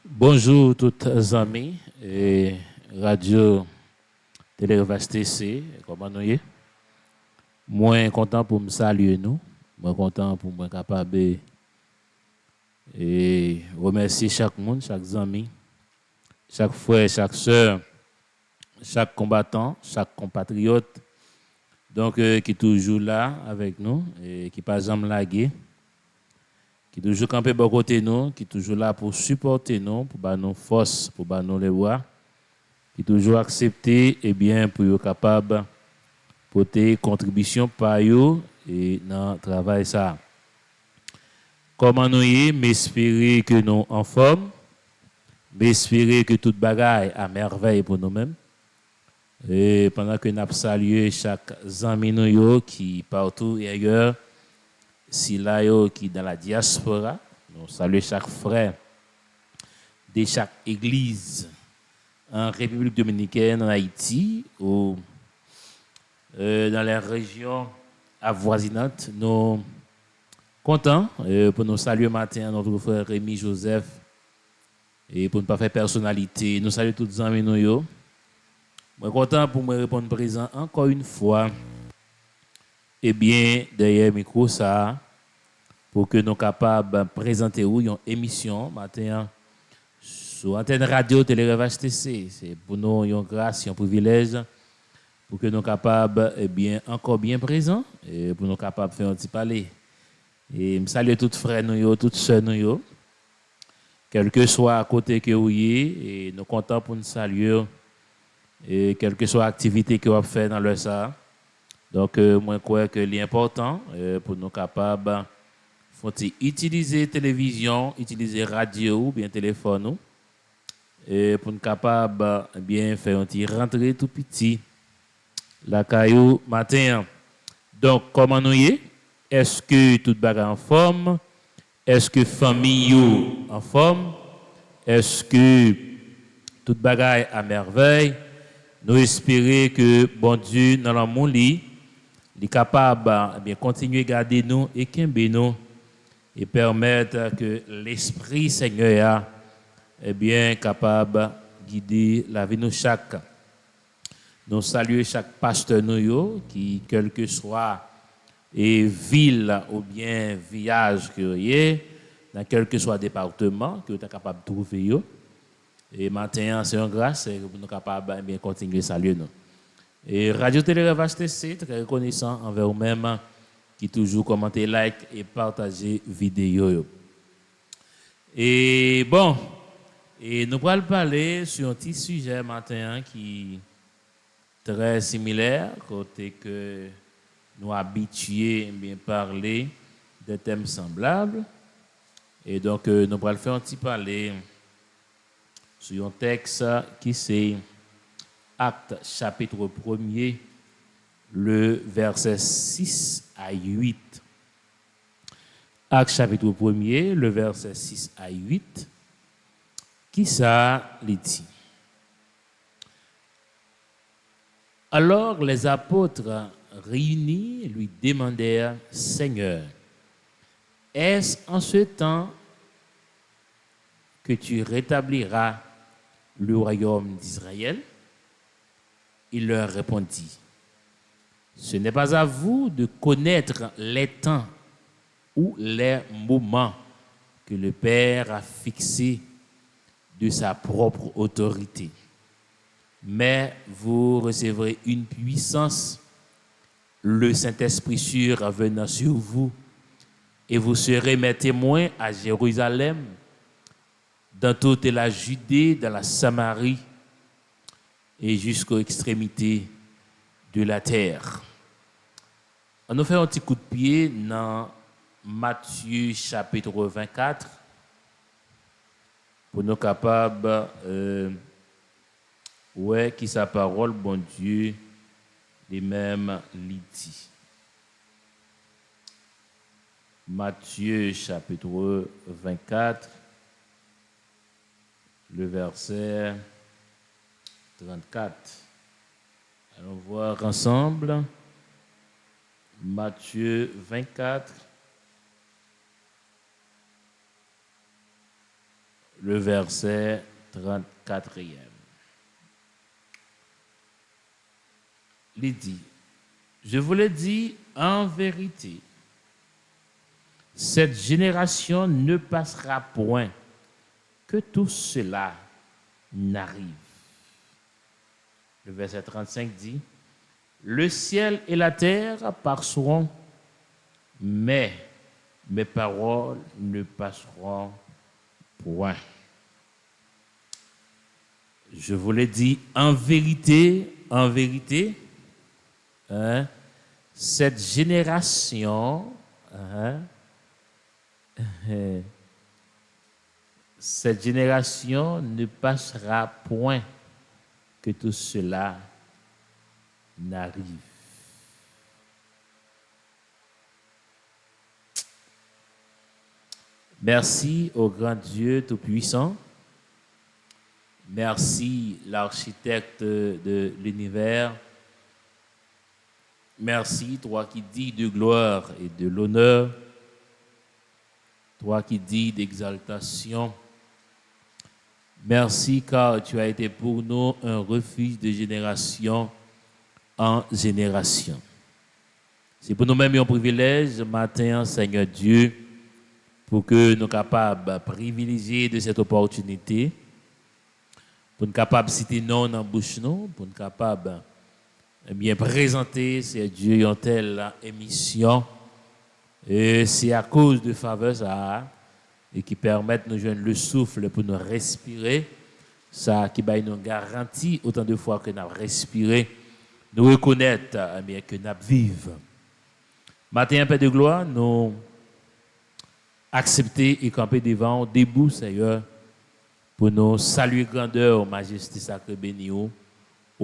Bonjour toutes les amis et radio Télérevage TC, comment nous y? Moi content pour me saluer nous, moi content pour me capable et remercier chaque monde, chaque ami, chaque frère, chaque sœur, chaque combattant, chaque compatriote donc qui est toujours là avec nous et qui pas jamais lagué, qui est toujours campé à côté nous, qui est toujours là pour supporter nous, pour donner nos forces, pour donner nos les voix. Qui toujours accepté et bien pour être capable porter contribution par eux et dans le travail ça. Comment nous y m'espérer que nous en forme, m'espérer que toute bagaille à merveille pour nous-mêmes. Et pendant que nous saluons chaque ami nous qui partout et ailleurs, si là qui dans la diaspora, nous saluons chaque frère de chaque église en République dominicaine, en Haïti, ou dans les régions avoisinantes. Nous contents pour nous saluer matin notre frère Rémi Joseph et pour ne pas faire personnalité. Nous saluons tous les amis. Je suis content pour me répondre présent encore une fois. Et bien, derrière le micro, ça, pour que nous soyons capables de présenter une émission matin sur antenne radio Télérevage TC. C'est pour nous une grâce, un privilège pour que nous soyons capables, encore bien présents, et pour nous capables de faire un petit parler. Et je salue tous les frères, toutes les sœurs, quel que soit à côté que vous y et nous sommes contents pour nous saluer, et quelle que soit l'activité que vous fait dans le ça. Donc, moi, je crois que l'important pour nous capables utiliser télévision, utiliser radio ou bien téléphone, et pour nous capables bien faire un petit rentrer tout petit la caillou matin. Donc, comment nous y est? Est-ce que toute bagarre en forme? Est-ce que famille en forme? Est-ce que toute bagarre à merveille? Nous espérons que bon Dieu, dans le monde, il est capable de continuer à garder nous et qu'aimer nous et permettre que l'Esprit Seigneur est bien capable de guider la vie de nous chaque. Nous saluons chaque pasteur qui, quel que soit et ville ou bien village que vous avez, dans quel que soit département que vous êtes capable de trouver. Et maintenant, c'est une grâce que nous sommes capables de continuer à saluer nous. Et Radio Télérevage TC, très reconnaissant envers vous-même qui toujours commentez, like et partagez vidéo. Et bon, et nous allons parler sur un petit sujet maintenant qui est très similaire, côté que nous habitués à parler de thèmes semblables. Et donc, nous allons faire un petit parler sur un texte qui c'est Acte chapitre 1er, le verset 6 à 8. Acte chapitre 1er, le verset 6 à 8, qui ça dit. Alors les apôtres réunis lui demandèrent, Seigneur, est-ce en ce temps que tu rétabliras le royaume d'Israël? Il leur répondit, ce n'est pas à vous de connaître les temps ou les moments que le Père a fixés de sa propre autorité. Mais vous recevrez une puissance, le Saint-Esprit sûr venant sur vous, et vous serez mes témoins à Jérusalem, dans toute la Judée, dans la Samarie, et jusqu'aux extrémités de la terre. On nous fait un petit coup de pied dans Matthieu chapitre 24 pour nous capables qui sa parole, bon Dieu, les mêmes dit. Matthieu chapitre 24, le verset 34. Allons voir ensemble. Matthieu 24, le verset 34e. Il dit, je vous le dis en vérité, cette génération ne passera point que tout cela n'arrive. Le verset 35 dit, le ciel et la terre passeront, mais mes paroles ne passeront point. Je vous l'ai dit en vérité, hein, cette génération, cette génération ne passera point que tout cela n'arrive. Merci au grand Dieu Tout-Puissant. Merci l'architecte de l'univers. Merci, toi qui dis de gloire et de l'honneur. Toi qui dis d'exaltation. Merci car tu as été pour nous un refuge de génération en génération. C'est pour nous-mêmes un privilège, matin, Seigneur Dieu, pour que nous soyons capables de privilégier de cette opportunité, pour nous capables de citer non dans la bouche, pour nous capables de bien présenter, c'est Dieu, une telle émission. Et c'est à cause de faveur ça et qui permettent de nous joindre le souffle pour nous respirer, ça qui nous garantit autant de fois que nous respiré, nous reconnaître bien que nous vivons. Matin, Père de gloire, nous accepter et camper devant, debout, Seigneur, pour nous saluer grandeur, majesté sacrée bénie, ou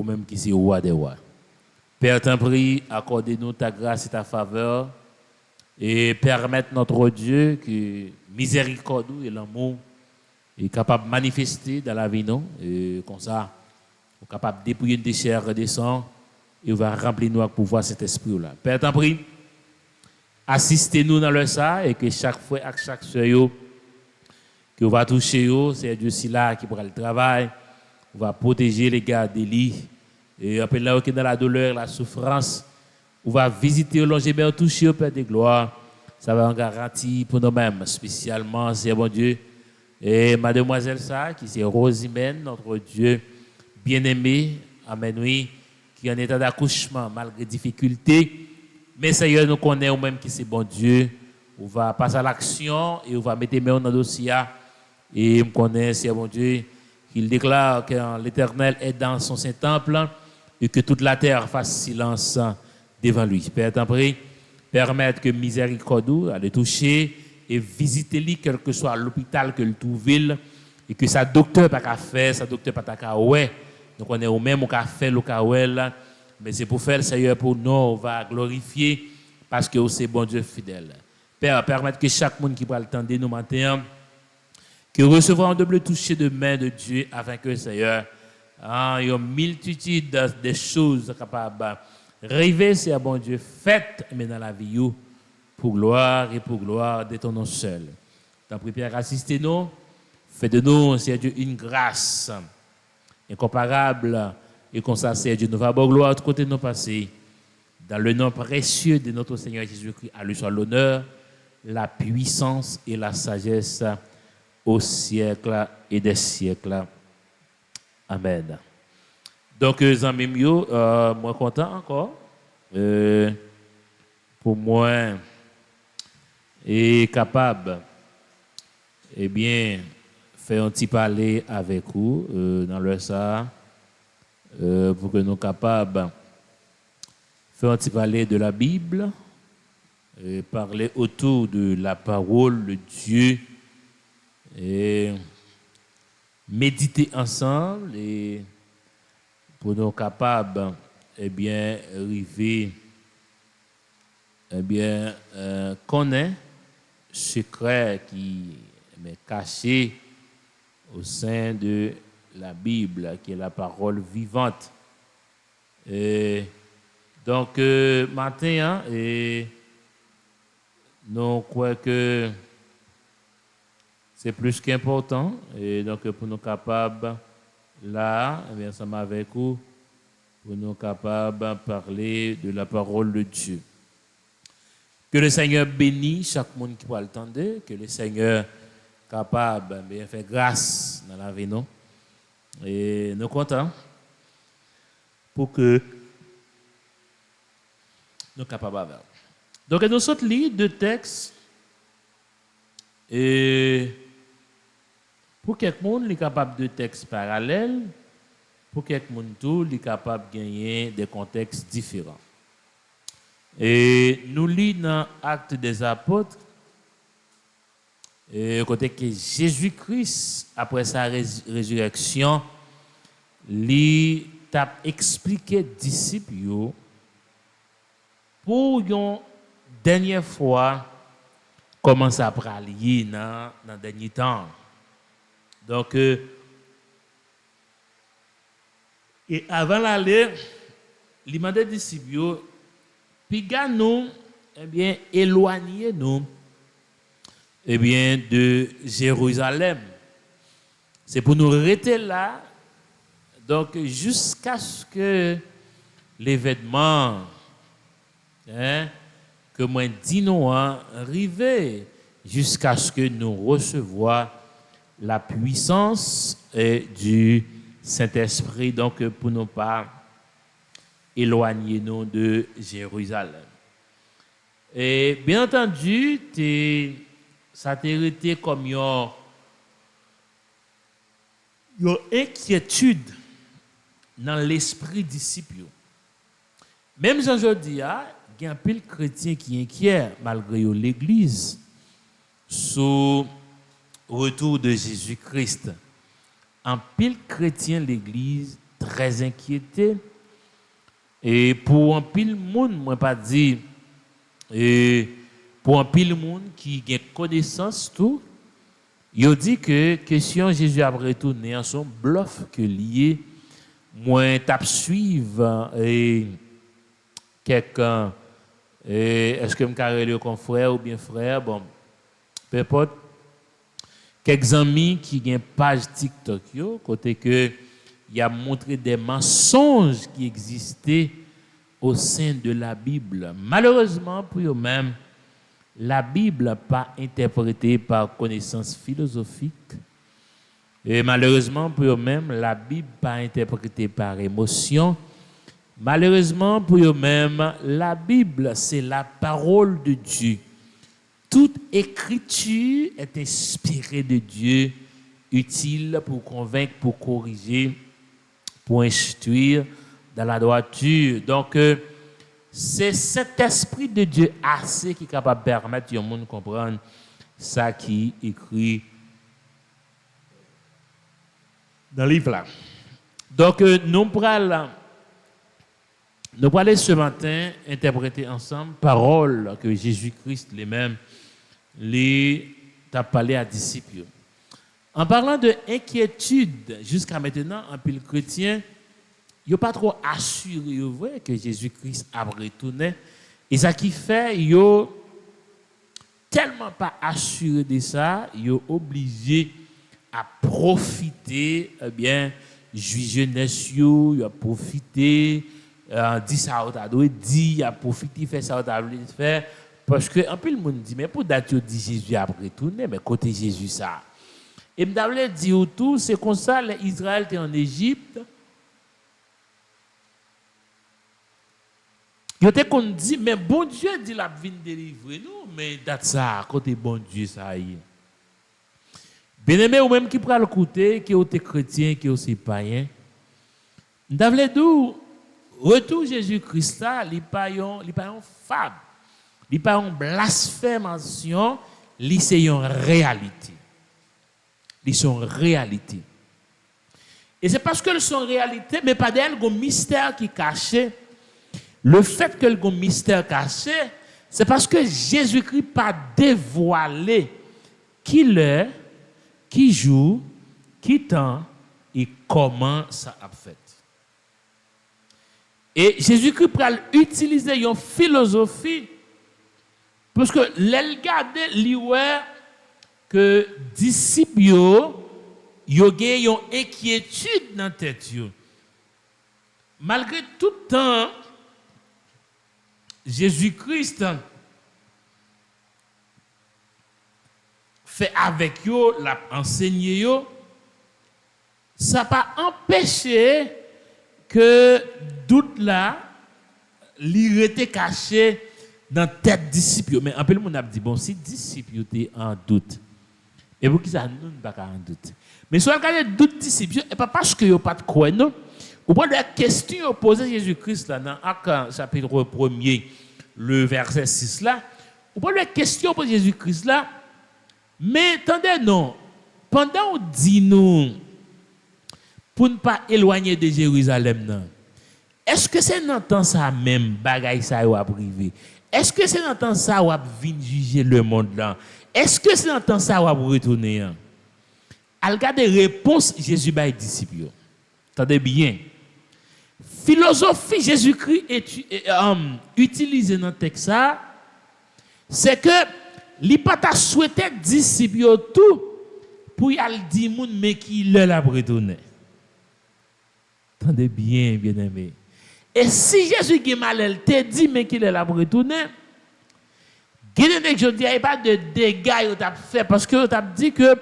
même qui c'est roi des rois. Père, t'en prie, accorde-nous ta grâce et ta faveur et permettre notre Dieu que miséricorde et l'amour est capable de manifester dans la vie, non? Et comme ça, on est capable de dépouiller des chairs des sangs et on va remplir nous avec pouvoir cet esprit-là. Père, t'en prie, assistez-nous dans le ça et que chaque fois, à chaque soir, que on va toucher, c'est Dieu si là qui pourra le travail, on va protéger les gars des lits et après là, qui dans la douleur, la souffrance, on va visiter au longement, toucher au Père de gloire. Ça va en garantie pour nous-mêmes, spécialement, c'est bon Dieu. Et mademoiselle ça, qui c'est Rosimène, notre Dieu bien-aimé, amen, oui, qui est en état d'accouchement malgré difficultés. Mais Seigneur, nous connaissons même qui c'est bon Dieu. On va passer à l'action et on va mettre mains dans le dossier. Et on connaît, c'est bon Dieu, qu'il déclare que l'Éternel est dans son Saint-Temple et que toute la terre fasse silence devant lui. Père, t'en prie, permettre que miséricorde le toucher et visiter lui, quel que soit l'hôpital que le trouve, et que sa docteur pas qu'à faire, sa docteur pas qu'à ouais. Donc on est au même au qu'à faire le cas là, mais c'est pour faire le Seigneur pour nous, on va glorifier parce que c'est bon Dieu fidèle. Père, permettre que chaque monde qui va le tendre nous matin, que recevra un double toucher de main de Dieu afin que Seigneur, il y a une multitude de choses capables. Rêver, c'est à bon Dieu, faites, mais dans la vie, pour gloire de ton nom seul. T'en prie, Pierre, assistez-nous, faites de nous, c'est Dieu, une grâce incomparable, et qu'on s'asseye, Dieu, nous va avoir gloire de côté de nos passés. Dans le nom précieux de notre Seigneur Jésus-Christ, à lui soit l'honneur, la puissance et la sagesse au siècle et des siècles. Amen. Donc, amis mieux, moi content encore. Pour moi, et capable, eh bien, faire un petit parler avec vous dans le ça, pour que nous capables faire un petit parler de la Bible, parler autour de la parole de Dieu, et méditer ensemble et pour nous capables, eh bien, arriver, eh bien, connaître secret qui est caché au sein de la Bible, qui est la parole vivante. Et donc, matin, et nous croyons que c'est plus qu'important. Et donc, pour nous capables, là, eh bien, ensemble avec vous, pour nous capables de parler de la parole de Dieu. Que le Seigneur bénisse chaque monde qui va l'entendre, que le Seigneur capable de faire grâce dans la vie, non? Et nous comptons pour que nous capables de faire. Donc, nous sommes lire deux textes et pour quelqu'un est capable de textes parallèles, pour quelqu'un tout est capable de gagner des contextes différents. Et nous lisons dans Actes des Apôtres, et côté que Jésus-Christ, après sa résurrection, lui t'a expliqué aux disciples pour une dernière fois comment ça va lier dans le dernier temps. Donc, et avant d'aller, il m'a dit aux disciples, puis nous, eh bien, éloignez-nous, eh bien, de Jérusalem. C'est pour nous rester là, donc jusqu'à ce que l'événement, que moi dis nous arrive, jusqu'à ce que nous recevions la puissance du Saint-Esprit, donc pour ne pas éloigner nous de Jérusalem. Et bien entendu, ça t'a été comme une inquiétude dans l'esprit disciple. Même aujourd'hui, il y a un pile chrétien qui est inquiet malgré l'Église sous retour de Jésus-Christ. En pile chrétien, l'Église très inquiété. Et pour un pile monde, moi pas dire, et pour un pile monde qui a connaissance tout, il dit que question Jésus a retourné en son bluff que lié, moi tape suivre et quelqu'un, est-ce que me carré le confrère ou bien frère, bon, peu importe. Quelques amis qui ont une page TikTok, côté que il a montré des mensonges qui existaient au sein de la Bible. Malheureusement, pour eux-mêmes, la Bible n'est pas interprétée par connaissance philosophique. Et malheureusement, pour eux-mêmes, la Bible n'est pas interprétée par émotion. Malheureusement, pour eux-mêmes, la Bible, c'est la parole de Dieu. Toute écriture est inspirée de Dieu, utile pour convaincre, pour corriger, pour instruire dans la droiture. Donc, c'est cet esprit de Dieu assez qui est capable de permettre au monde de comprendre ça qui est écrit dans le livre là. Donc, nous allons aller ce matin interpréter ensemble parole que Jésus-Christ lui-même a parlé à disciples. En parlant de inquiétude, jusqu'à maintenant, un pile chrétien, il n'a pas trop assuré vrai, que Jésus-Christ a retourné. Et ça qui fait, il n'a tellement pas assuré de ça, il est obligé à profiter, eh bien, jeunesse, il a profité, dit ça, il a profité, il fait ça, il a fait. Parce que un peu le monde dit, mais pour date, dit Jésus a retourné, mais côté Jésus, ça. Et je voulais dire tout, c'est comme ça, Israël était en Égypte. Il était qu'on dit, mais bon Dieu dit la vie délivrer nous, mais date ça, côté bon Dieu, ça y est. Bien aimé, ou même qui prend le côté, qui est chrétien, qui est aussi païen. Je voulais dire, retour Jésus-Christ, là, il n'est pas un fable. Il n'est pas une blasphémation, c'est une réalité. Ils sont réalité. Et c'est parce qu'elles sont réalité, mais pas d'elles, il y a un mystère qui est caché. Le fait qu'il y ait un mystère caché, c'est parce que Jésus-Christ n'a pas dévoilé qui l'est, qui joue, qui temps et comment ça a fait. Et Jésus-Christ peut utiliser une philosophie parce que l'elle garde, que disciples yo gagne une inquiétude dans tête yo. Malgré tout le temps Jésus-Christ fait avec yo, l'a enseigné yo, ça n'a pas empêché que doute là, li était caché dans tête disciples. Mais en peu le monde a dit bon, si disciples étaient en doute, et pour qui ça nous pas en doute. Mais si on regarde doute disciples, et pas parce que yo pas de croire non. Ou pas la question posée à Jésus-Christ là dans Actes chapitre 1er, le verset 6 là, ou pas la question posée à Jésus-Christ là. Mais attendez non, pendant on dit nous pour ne pas éloigner de Jérusalem non. Est-ce que c'est dans temps ça même bagaille ça ou à privé? Est-ce que c'est dans temps ça ou à venir juger le monde là? Est-ce que c'est dans temps ça ou à retourner? Al garder réponse Jésus ba disciples. Attendez bien. Philosophie Jésus-Christ utilisée dans le texte ça, c'est que li pas ta souhaité disciples tout pour y aller dire moun mais qui le la retourner. Attendez bien aimé. Et si Jésus qui mal te dit mais qu'il est là pour retourner, je dis il n'y a pas de dégâts que tu as fait parce que tu as dit que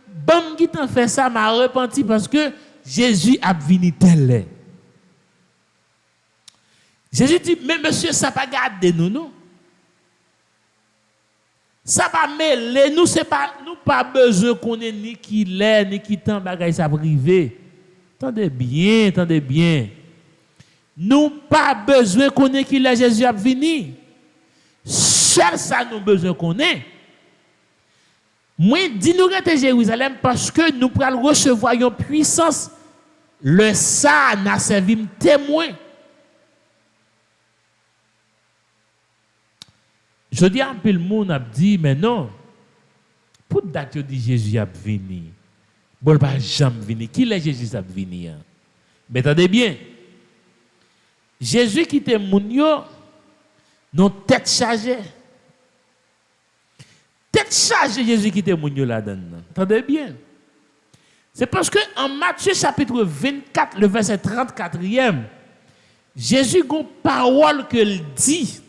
bon qui t'a fait ça m'a repenti parce que Jésus a venu tel. Jésus dit mais monsieur ça pas garder nous non. Ça pas mêler nous c'est pas nous pas besoin qu'on ait ni qui l'est ni qui tant bagaille ça privé. Attendez bien. Nous pas besoin qu'on ait qui l'est Jésus a venu. Seul ça nous besoin qu'on ait. Moi dis nous rester Jérusalem parce que nous pourrons recevoir une puissance. Le ça n'a servi de témoin. Je dis un peu le monde a dit mais non. Pour date dit Jésus a venu. Bon pas jamais venir. Qui est Jésus a venu? Mais attendez bien. Jésus qui était moun yo non tête chargée. Tête chargée Jésus qui était moun yo là-dedans. Attendez bien. C'est parce que en Matthieu chapitre 24 le verset 34e Jésus a une parole que il dit.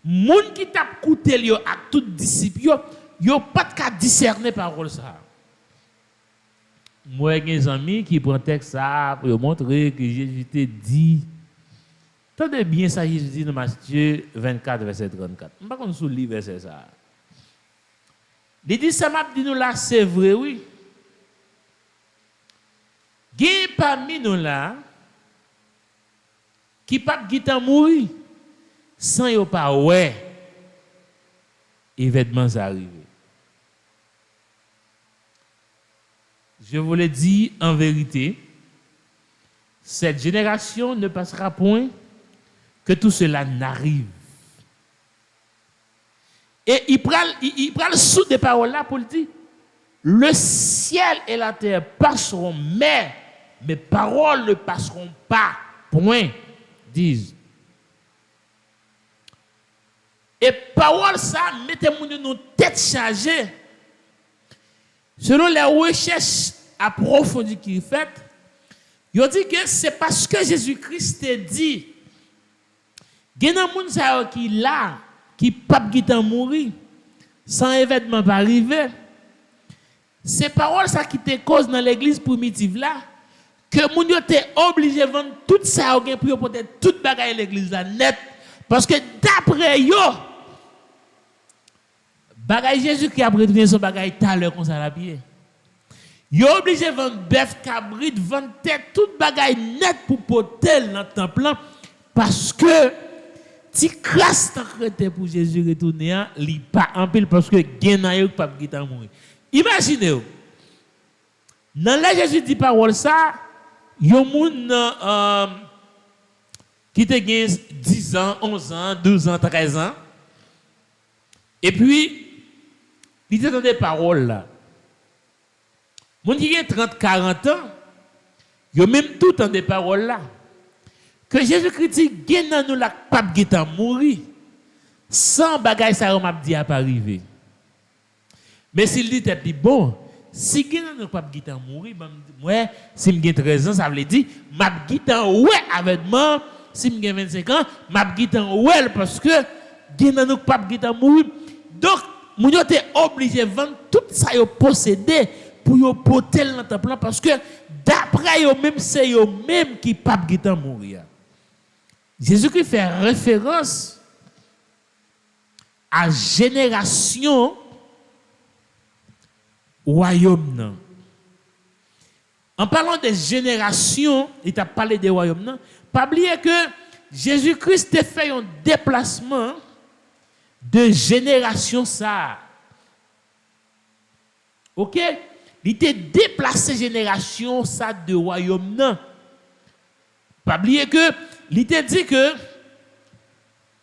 Moun qui t'a écouté yo à tout disciple yo pas de discerner parole ça. Moi j'ai des amis qui prennent texte ça pour montrer que Jésus t'a dit. Attendez bien ça Jésus dit dans Matthieu 24 verset 34. On pas qu'on sous livre verset ça. Il dit ça m'a dit nous là c'est vrai oui. Gen parmi nous là qui pas gitan mourir sans yo pas ouais événements arrivés. Je vous le dis en vérité, cette génération ne passera point que tout cela n'arrive. Et il prend le sous des paroles là pour le dire, le ciel et la terre passeront, mais mes paroles ne passeront pas. Point. Disent. Et parole ça, mettez-moi nos têtes chargées. Selon les recherches approfondies qu'il fait, il dit que c'est parce que Jésus-Christ a dit, il y a des gens qui là, qui ne peuvent mourir, sans événement pas arriver. C'est parole ça qui te cause dans l'église primitive là, que moun yo te obligé de vendre tout ça pour peut-être toute bagaille l'église là net, parce que d'après yo, bagaille Jésus qui a retourné son bagaille tout à l'heure comme ça la pied. Yo obligé de vendre bœuf, cabrit, vendre tête, toute bagaille net pour porter dans le temple parce que si crasse t'en pour Jésus retourner, li pas en pile parce que gen na yo pas qui t'a mourir. Imaginez dans la Jésus dit parole ça, yon moun qui te gen 10 ans, 11 ans, 12 ans, 13 ans. Et puis il te donne des paroles là. Moun qui gen 30, 40 ans, yon même tout dans des paroles là. Que Jésus-Christ dit gen nan nou la pape qui t'a mourir sans bagay ça m'a dit à pas arriver. Mais s'il dit tête dit bon, si quelqu'un n'a pas de mourir, moi si j'ai 13 ans, ça veut dire m'a gitan ouais avec moi, si j'ai 25 ans, m'a gitan ouais parce que quelqu'un n'a pas de mourir. Donc moun yo était obligé de vendre tout ça yo possédé pour yo porter dans temple parce que d'après yo même c'est yo même qui pas gitan mourir. Jésus-Christ fait référence à génération royaume. En parlant des générations, il t'a parlé des royaumes. Pas oublier que Jésus-Christ a fait un déplacement de génération ça. OK? Il t'a déplacé génération ça de royaume. Pas oublier que il t'a dit que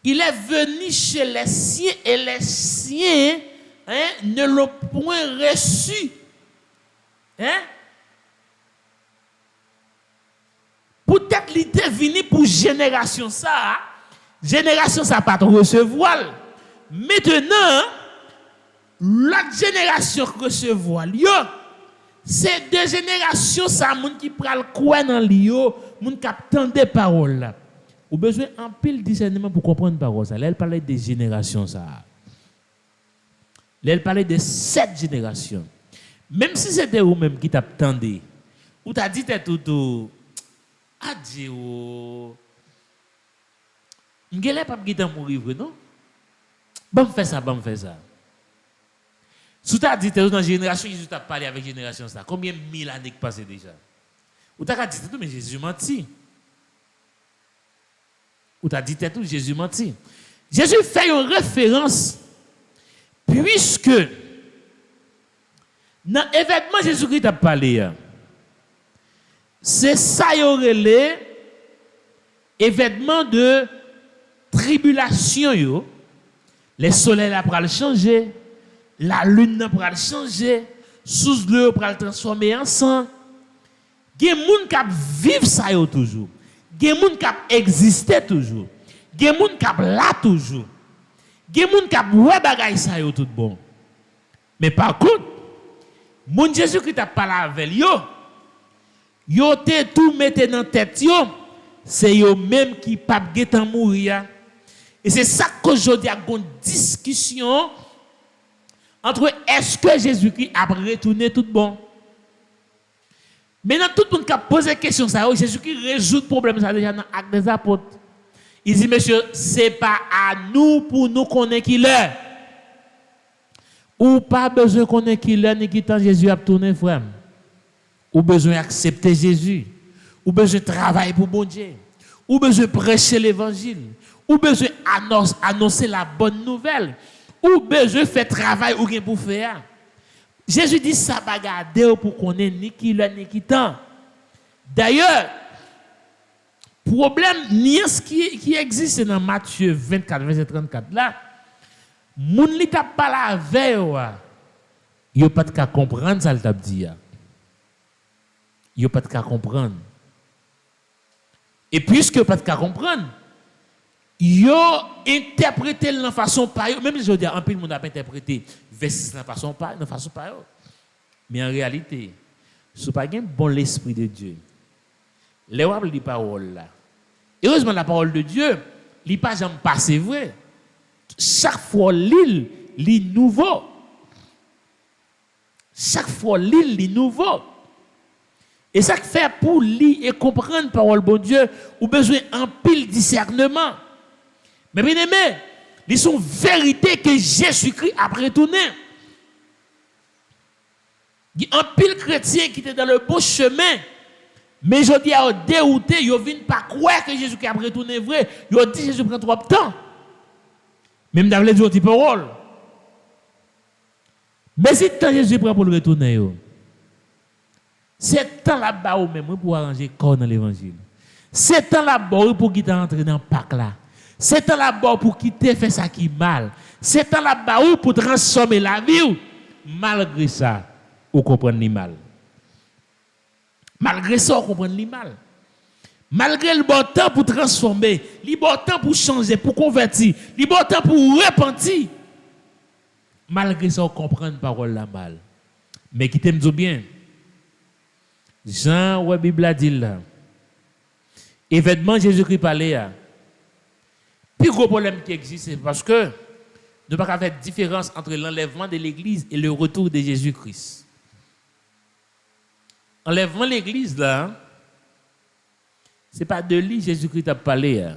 il est venu chez les siens et les siens ne l'ont point reçu. Peut-être qu'il était venu pour génération ça. Génération ça pas recevoir. Maintenant, l'autre génération recevoir. C'est deux générations ça moun qui pral quoi dans l'io, moun qui attend des paroles là. Ou besoin un pile discernement pour comprendre parole ça. Là elle parlait des générations ça. Là elle parlait de 7 générations. Même si c'était vous même qui t'attendez, ou t'as dit tout adieu. M'gélé pas qui mourir non? Bon faire ça. Si tu as dit dans la génération, Jésus t'a parlé avec génération ça. Combien de mille années passées déjà? Ou tu as dit tout, mais Jésus mentit. Ou tu as dit tout, Jésus mentit. Jésus fait une référence, puisque dans l'événement Jésus-Christ a parlé, c'est ça y aurait l'événement de tribulation. Les soleils après le changer. La lune pour le changer, sous l'eau pour le transformer en sang. Il y a des gens qui vivent ça toujours. Il y a des gens qui existent toujours. Il y a des gens qui là toujours. Il y a des gens qui ouais bagaille ça tout bon. Mais par contre, mon Jésus qui t'a parlé avec yo te tout mette dans tête c'est yo même qui pas guetan mourir. Et c'est ça qu'aujourd'hui a une discussion entre est-ce que Jésus-Christ a retourné tout bon. Maintenant, tout le monde qui a posé la question, Jésus-Christ résout le problème ça déjà dans l'acte des apôtres. Il dit, monsieur, ce n'est pas à nous pour nous connaître qui l'est. Ou pas besoin de connaître qui l'est, ni qui tant Jésus a tourné, frère. Ou besoin d'accepter Jésus. Ou besoin de travailler pour bon Dieu. Ou besoin de prêcher l'évangile. Ou besoin d'annoncer la bonne nouvelle. Ou besoin de faire travail ou rien pour faire. Jésus dit ça va garder pour connaître ni qui l'est ni qui tant. D'ailleurs, problème nuance qui existe dans Matthieu 24 verset 34 là, moun li t'a pas la veille yo pas de comprendre ça le t'a dit. Yo pas de comprendre. Et puisque pas de comprendre, yo interprété de façon pas même je dis en pile monde a interprété verset de façon pas mais en réalité c'est pas un bon l'esprit de Dieu les wap li parole là heureusement la parole de Dieu li pas jamais passé vrai chaque fois li nouveau chaque fois li nouveau et ça fait pour lire et comprendre parole bon Dieu ou besoin en pile discernement. Mais bien aimé, ils sont vérités que Jésus-Christ a retourné. Il y a un pile chrétien qui était dans le bon chemin, mais je dis à dérouté, ils ne viennent pas croire que Jésus-Christ a retourné vrai. Ils ont dit Jésus prend trop de temps. Même dans les autres paroles. Mais si tant Jésus prend pour le retourner, c'est temps là-bas même pour arranger le corps dans l'évangile. C'est temps là-bas pour qu'il entre dans le Pâques là. C'est temps là-bas pour quitter faire ça qui mal. C'est temps là-bas pour transformer la vie. Malgré ça, vous comprenez le mal. Malgré ça, vous comprenez le mal. Malgré le bon temps pour transformer, le bon temps pour changer, pour convertir, le bon temps pour repentir. malgré ça, on comprend la parole là mal. Mais qui t'aime bien. Jean, ouais, Bible a dit là. Événement Jésus-Christ parlait. Plus gros problème qui existe, c'est parce que nous ne pouvons pas faire différence entre l'enlèvement de l'Église et le retour de Jésus-Christ. Enlèvement de l'Église, là, ce n'est pas de lui Jésus-Christ a parlé.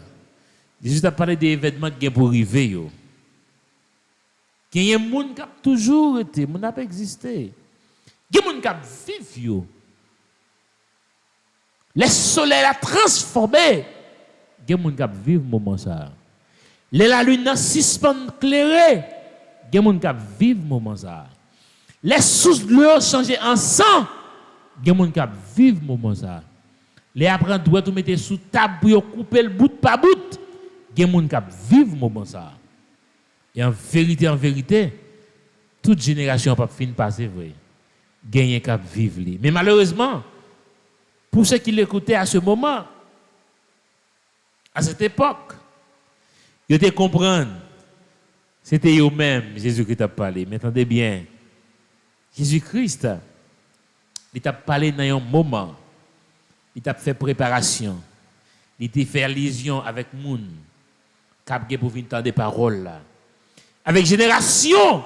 Jésus a parlé des événements qui sont pour arriver. Il y a des gens qui ont toujours été, qui n'ont pas existé. Il y a des gens qui vivent. Le soleil a transformé. Il y a des gens qui vivent ce moment. La lune a suspendu éclairé. Il y a des gens qui vivent ce moment. Les sources de l'eau ont changé en sang. Il y a des gens qui vivent ce moment. Les apprenants doivent tout mettre sous table pour couper le bout par bout. Il y a des gens qui vivent ce moment. Et en vérité, toute génération n'a pas fini de passer vrai. Gagner cap vivre. Mais malheureusement, pour ceux qui l'écoutaient à ce moment, à cette époque, ils étaient comprendre. C'était eux-mêmes, Jésus-Christ a parlé. Mais attendez bien, Jésus-Christ, il t'a parlé dans un moment, il t'a fait préparation, il t'a fait allusion avec moun, cap pour venir entendre des paroles là. Avec génération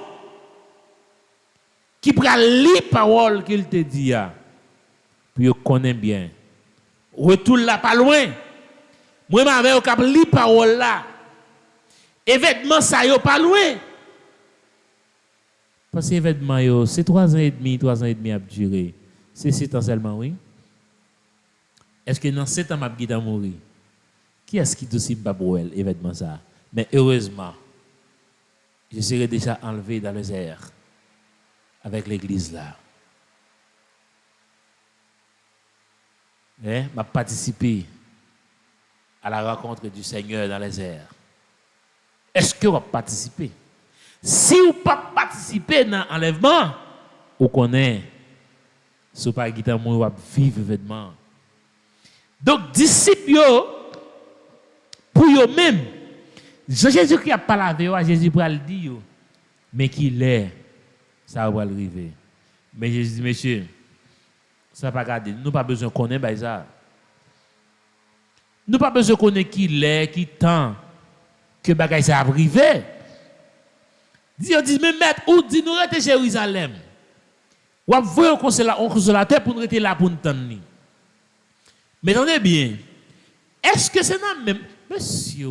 qui prend les paroles qu'il te dit, puis connaît bien. Retourne là pas loin. Moi, je vais cap les paroles là. Événement ça yo pas loin. Parce que événement yo, c'est 3 ans et demi à durer. C'est 7 ans seulement, oui. Est-ce que dans 7 ans, je vais mourir? Qui est-ce qui doit pas brouiller événement ça? Mais heureusement, je serai déjà enlevé dans les airs avec l'église là. Je participé à la rencontre du Seigneur dans les airs. Est-ce que vous participez? Si vous ne pas participer dans l'enlèvement, vous connaissez, si vous ne pas vous vivre l'événement. Donc, disciples, pour eux-mêmes, Jésus qui a parlé avec eux, Jésus pour le dire, mais qu'il est, ça va arriver. Mais Jésus dit, monsieur, ça va pas garder. Nous n'avons pas besoin de connaître ça. Nous n'avons pas besoin de connaître qui est, qui tend, que bagay ça va arriver. Dieu dit, mais maître, ou dit nous rester Jérusalem. Ou voyez un consolateur pour nous rester là pour nous tenir. Mais attendez bien. Est-ce que c'est dans même monsieur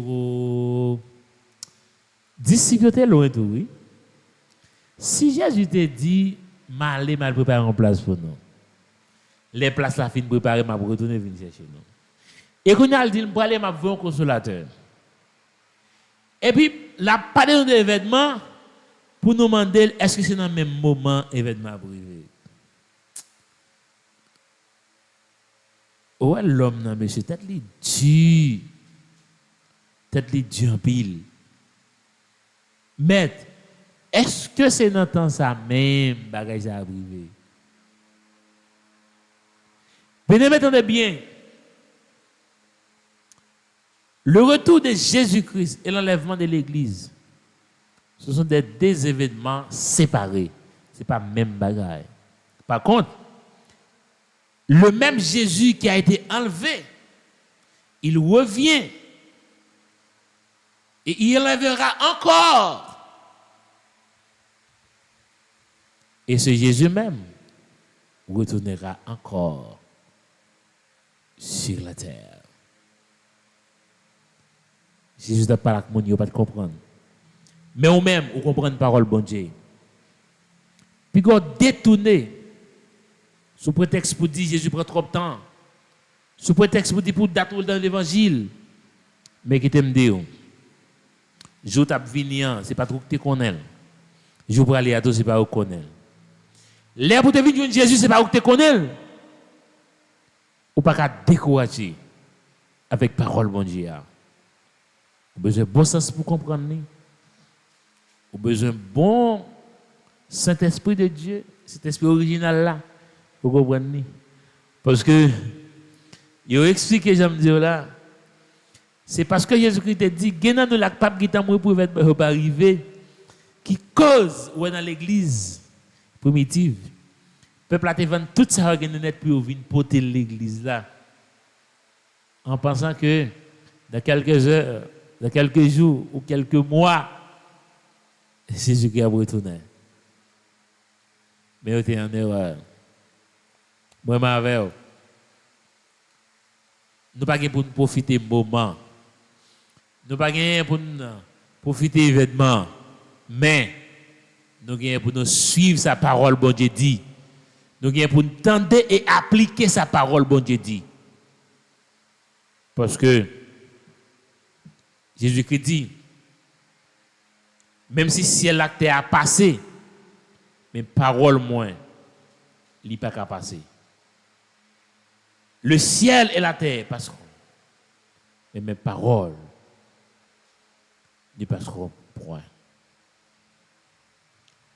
disciple était loin tout oui. Si Jésus te dit mal préparer une place pour nous. Les places la fin préparer m'a retourner venir chercher nous. Et qu'on a dit pour aller m'a voir un consolateur. Et puis la parler de l'événement pour nous demander est-ce que c'est dans le même moment événement privé. Ouais l'homme non monsieur tête li dur. Tête li dur en pile. Maître, est-ce que c'est dans temps ça même bagage ça privé? Bien m'entendez bien. Le retour de Jésus-Christ et l'enlèvement de l'Église, ce sont des événements séparés. Ce n'est pas le même bagage. Par contre, le même Jésus qui a été enlevé, il revient et il enlèvera encore. Et ce Jésus même retournera encore sur la terre. Jésus n'a pas la commune, il n'a pas de comprendre. Mais ou même, vous comprenez la parole bon Dieu. Puis vous détournez sous prétexte pour dire Jésus prend trop de temps. Sous prétexte pour dire pour date dans l'évangile. Mais qui t'aime dire, je t'ai venir, c'est pas trop que tu connais. Je pour aller à toi, c'est pas où connais. L'air pour te venir Jésus, c'est pas où tu connais. Ou pas qu'à décourager avec parole bon Dieu. Vous avez besoin de bon sens pour comprendre. Vous avez besoin de bon Saint-Esprit de Dieu, cet esprit original là, pour comprendre. Parce que, il a expliqué, j'aime dire là, c'est parce que Jésus-Christ a dit, Génan nous la pape qui t'a mourir pour pas arriver, qui cause ou dans l'église primitive. Le peuple a vendu tout ça net pour venir porter l'église là. En pensant que dans quelques heures, dans quelques jours ou quelques mois, Jésus qui a retourné. Mais vous êtes en erreur. Moi, je avec vous. Nous ne pouvons pas profiter du moment. Nous ne pouvons pas profiter de l'événement. Mais nous pouvons pour nous suivre sa parole, bon Dieu dit. Nous pouvons pour nous tendre et appliquer sa parole, bon Dieu dit. Parce que Jésus-Christ dit, même si ciel la terre a passé, mais parole moins, il n'est pas qu'à passer. Le ciel et la terre passeront, mais mes paroles ne passeront point.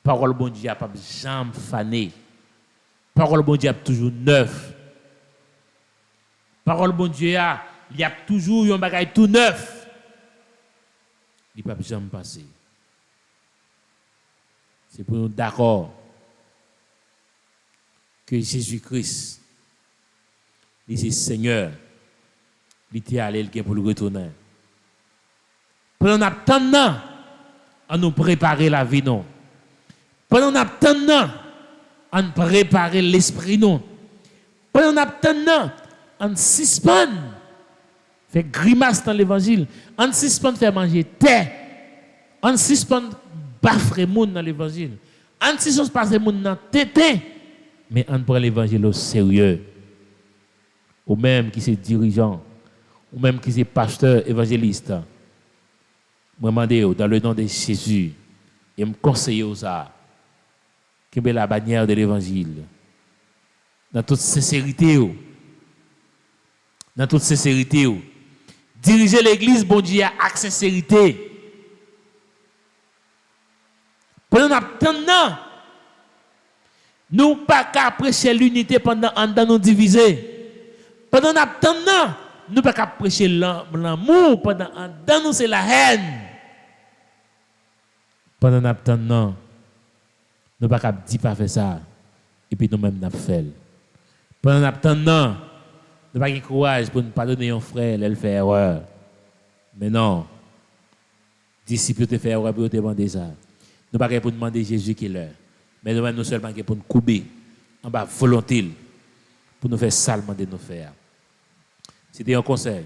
Parole bon Dieu n'a pas jamais fané. Parole bon Dieu a toujours neuf. Parole bon Dieu il y a toujours un bagage tout neuf. Il ne peut jamais passer. C'est pour nous d'accord que Jésus-Christ, il est Seigneur, il était allé pour le retourner. Pendant attendant, à nous préparer la vie, non. Pendant attendant, à nous préparer l'esprit, non. Pendant attendant, à nous suspendre, faire grimace dans l'évangile, à nous suspendre, faire manger terre, à nous suspendre, baffrer monde dans l'évangile, à nous suspendre, passer monde dans tété, mais on prend l'évangile au sérieux. Ou même qui c'est dirigeant, ou même qui c'est pasteur, évangéliste. Je me demande dans le nom de Jésus, et me conseille ça, que la bannière de l'évangile, dans toute sincérité, diriger l'église, bon Dieu, avec sincérité. Pendant attendant, nous pas qu'à prêcher l'unité pendant nous diviser. Pendant attendant, nous pas qu'à prêcher l'amour pendant nous c'est la haine. Pendant attendant, nous pas qu'à dire pas faire ça et puis nous-mêmes n'a fait. Pendant attendant, nous pas qu'à courage pour ne pardonner un frère, elle fait erreur. Mais non. Disciples te faire erreur pour te demander ça. Nous pas qu'à pour demander Jésus qui est là. Mais nous-mêmes nous seulement pour nous couper en bas volonté pour nous faire salement de nous faire. C'était un conseil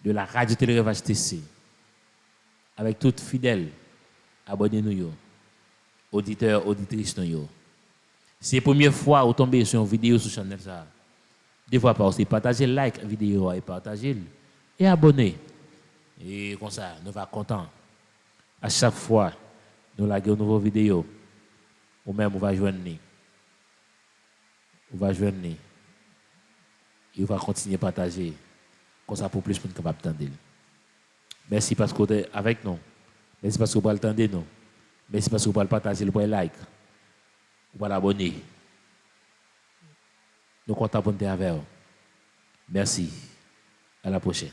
de la radio télé TC avec toutes fidèles abonnez-nous auditeurs auditrices nous. C'est la première fois où tomber sur une vidéo sur channel ça. Des fois pas partager like la vidéo et partager et abonner. Et comme ça nous va content. À chaque fois nous laguer une nouvelle vidéo ou même on va joindre et on va continuer à partager comme ça pour plus pour nous capable d'entendre. Merci parce que vous êtes avec nous. Merci parce que vous parlez d'entendre nous. Merci parce que vous parlez partager, vous parlez like. Vous parlez abonner. Nous comptons pour nous avec vous. Merci. À la prochaine.